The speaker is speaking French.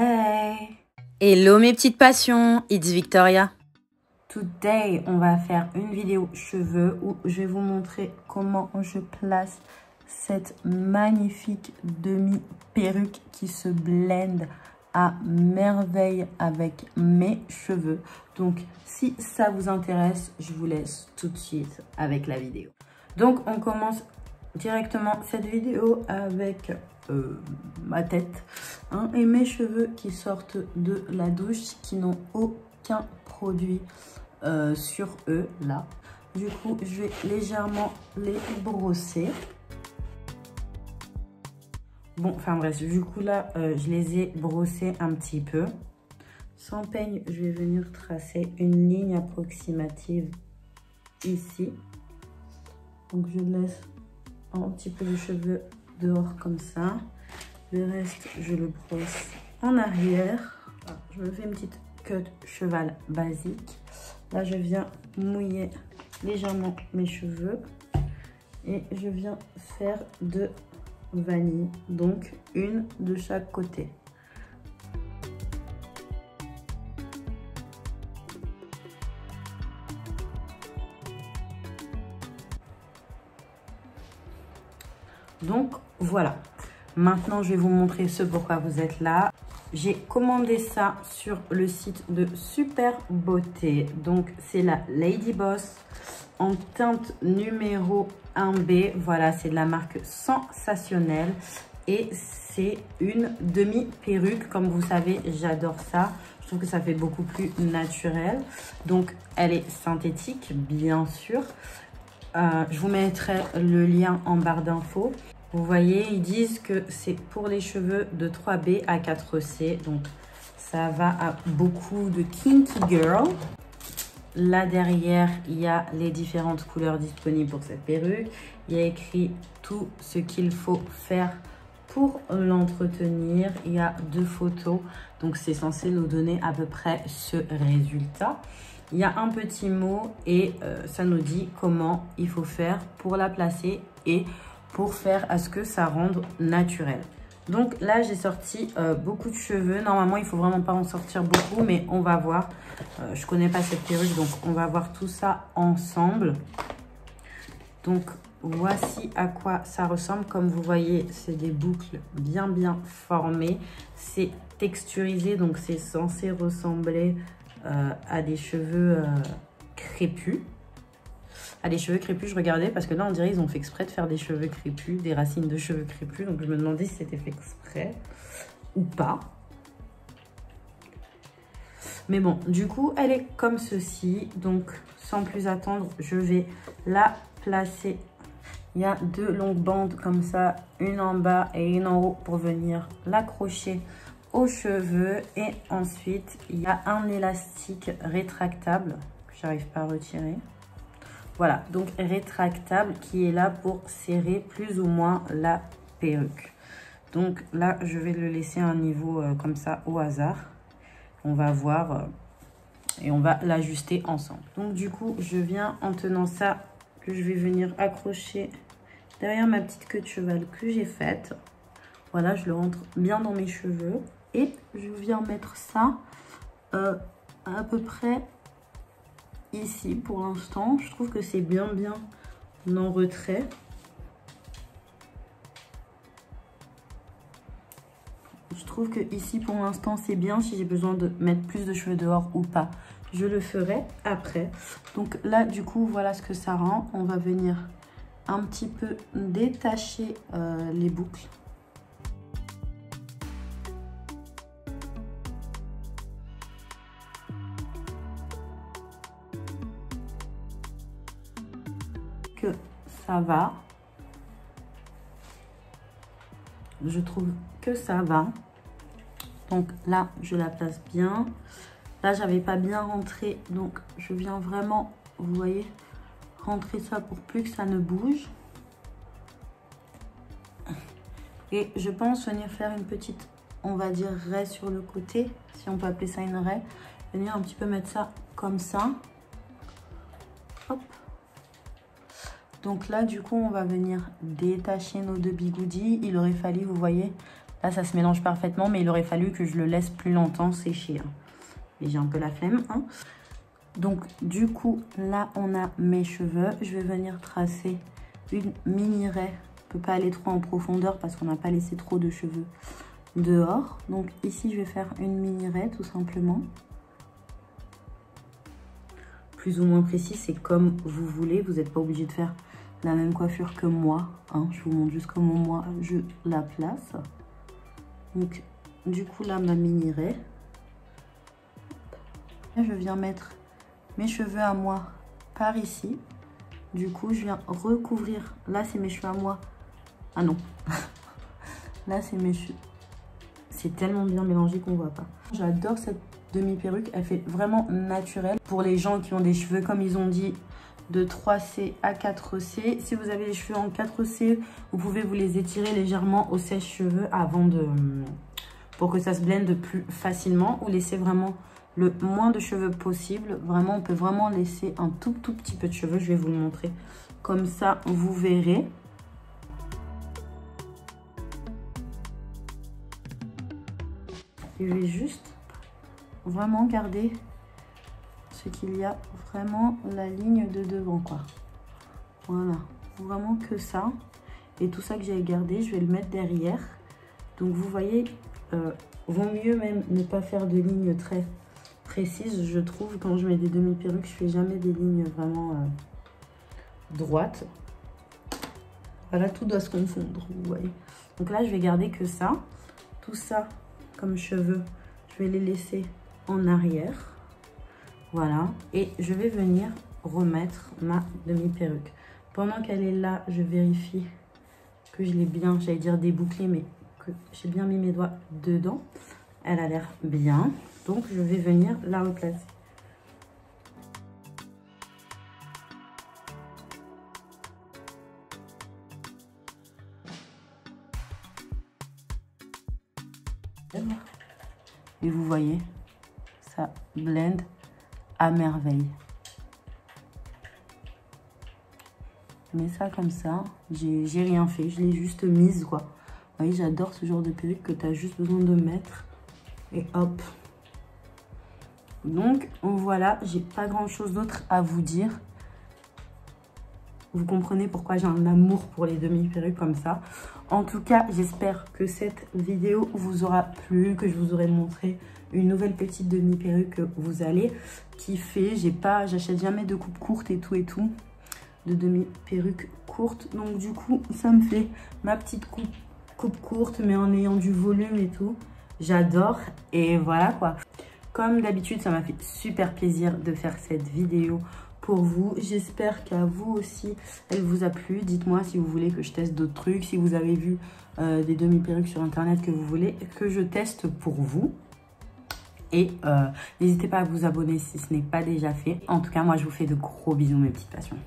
Hey! Hello mes petites passions, it's Victoria. Today, on va faire une vidéo cheveux où je vais vous montrer comment je place cette magnifique demi-perruque qui se blende à merveille avec mes cheveux. Donc, si ça vous intéresse, je vous laisse tout de suite avec la vidéo. Donc, on commence directement cette vidéo avec ma tête et mes cheveux qui sortent de la douche, qui n'ont aucun produit sur eux là. Du coup, je vais légèrement les brosser. Bon, enfin bref, du coup là, je les ai brossés un petit peu. Sans peigne, je vais venir tracer une ligne approximative ici. Donc je laisse un petit peu de cheveux dehors comme ça. Le reste, je le brosse en arrière. Je me fais une petite cut cheval basique. Là, je viens mouiller légèrement mes cheveux. Et je viens faire de vanille. Donc, une de chaque côté. Donc, voilà. Maintenant, je vais vous montrer ce pourquoi vous êtes là. J'ai commandé ça sur le site de Super Beauté. Donc, c'est la Lady Boss en teinte numéro 1B. Voilà, c'est de la marque Sensationnelle. Et c'est une demi-perruque. Comme vous savez, j'adore ça. Je trouve que ça fait beaucoup plus naturel. Donc, elle est synthétique, bien sûr. Je vous mettrai le lien en barre d'infos. Vous voyez, ils disent que c'est pour les cheveux de 3B à 4C. Donc, ça va à beaucoup de kinky girl. Là, derrière, il y a les différentes couleurs disponibles pour cette perruque. Il y a écrit tout ce qu'il faut faire pour l'entretenir. Il y a 2 photos. Donc, c'est censé nous donner à peu près ce résultat. Il y a un petit mot et ça nous dit comment il faut faire pour la placer et pour faire à ce que ça rende naturel. Donc là, j'ai sorti beaucoup de cheveux. Normalement, il ne faut vraiment pas en sortir beaucoup, mais on va voir. Je ne connais pas cette perruque, donc on va voir tout ça ensemble. Donc, voici à quoi ça ressemble. Comme vous voyez, c'est des boucles bien formées. C'est texturisé, donc c'est censé ressembler à des cheveux crépus. À des cheveux crépus, je regardais parce que là, on dirait qu'ils ont fait exprès de faire des cheveux crépus, des racines de cheveux crépus. Donc, je me demandais si c'était fait exprès ou pas. Mais bon, du coup, elle est comme ceci. Donc, sans plus attendre, je vais la placer. Il y a 2 longues bandes comme ça, une en bas et une en haut pour venir l'accrocher aux cheveux. Et ensuite, il y a un élastique rétractable que j'arrive pas à retirer. Voilà, donc rétractable qui est là pour serrer plus ou moins la perruque. Donc là, je vais le laisser à un niveau comme ça au hasard. On va voir et on va l'ajuster ensemble. Donc du coup, je viens en tenant ça que je vais venir accrocher derrière ma petite queue de cheval que j'ai faite. Voilà, je le rentre bien dans mes cheveux. Et je viens mettre ça à peu près ici pour l'instant. Je trouve que c'est bien en retrait. Je trouve que ici pour l'instant c'est bien. Si j'ai besoin de mettre plus de cheveux dehors ou pas, je le ferai après. Donc là du coup voilà ce que ça rend. On va venir un petit peu détacher les boucles. Que ça va. Je trouve que ça va. Donc là, je la place bien. Là, j'avais pas bien rentré. Donc, je viens vraiment, vous voyez, rentrer ça pour plus que ça ne bouge. Et je pense venir faire une petite, on va dire, raie sur le côté. Si on peut appeler ça une raie. Venir un petit peu mettre ça comme ça. Hop. Donc là, du coup, on va venir détacher nos 2 bigoudis. Il aurait fallu, vous voyez, Là, ça se mélange parfaitement, mais il aurait fallu que je le laisse plus longtemps sécher. Hein. Et j'ai un peu la flemme. Hein. Donc, du coup, là, on a mes cheveux. Je vais venir tracer une mini raie. On ne peut pas aller trop en profondeur parce qu'on n'a pas laissé trop de cheveux dehors. Donc, ici, je vais faire une mini raie, tout simplement. Plus ou moins précis, c'est comme vous voulez. Vous n'êtes pas obligé de faire la même coiffure que moi. Hein. Je vous montre juste comment moi, je la place. Donc, du coup, là, ma mini raie. Là, je viens mettre mes cheveux à moi par ici. Du coup, je viens recouvrir. Là, c'est mes cheveux à moi. Ah non. Là, c'est mes cheveux. C'est tellement bien mélangé qu'on voit pas. J'adore cette demi-perruque. Elle fait vraiment naturelle. Pour les gens qui ont des cheveux, comme ils ont dit, de 3C à 4C. Si vous avez les cheveux en 4C, vous pouvez vous les étirer légèrement au sèche-cheveux avant de... pour que ça se blende plus facilement. Ou laisser vraiment le moins de cheveux possible. Vraiment, on peut vraiment laisser un tout petit peu de cheveux. Je vais vous le montrer. Comme ça, vous verrez. Je vais juste vraiment garder ce qu'il y a vraiment la ligne de devant, quoi. Voilà, vraiment que ça. Et tout ça que j'ai gardé, je vais le mettre derrière. Donc vous voyez, vaut mieux même ne pas faire de lignes très précises, je trouve. Quand je mets des demi-perruques, je fais jamais des lignes vraiment droites. Voilà, tout doit se confondre, vous voyez. Donc là, je vais garder que ça. Tout ça, comme cheveux, je vais les laisser en arrière. Voilà, et je vais venir remettre ma demi-perruque. Pendant qu'elle est là, je vérifie que je l'ai bien, j'allais dire débouclée, mais que j'ai bien mis mes doigts dedans. Elle a l'air bien, donc je vais venir la replacer. Et vous voyez, ça blend à merveille. Je mets ça comme ça, j'ai rien fait, je l'ai juste mise, quoi. Vous voyez, j'adore ce genre de perruque que tu as juste besoin de mettre. Et hop. Donc, voilà, j'ai pas grand chose d'autre à vous dire. Vous comprenez pourquoi j'ai un amour pour les demi-perruques comme ça. En tout cas, j'espère que cette vidéo vous aura plu, que je vous aurai montré une nouvelle petite demi-perruque que vous allez kiffer. J'achète jamais de coupe courte et tout, de demi-perruque courte. Donc du coup, ça me fait ma petite coupe courte, mais en ayant du volume et tout. J'adore et voilà quoi. Comme d'habitude, ça m'a fait super plaisir de faire cette vidéo pour vous. J'espère qu'à vous aussi, elle vous a plu. Dites-moi si vous voulez que je teste d'autres trucs, si vous avez vu des demi-perruques sur internet que vous voulez que je teste pour vous. Et n'hésitez pas à vous abonner si ce n'est pas déjà fait. En tout cas, moi, je vous fais de gros bisous, mes petites passions.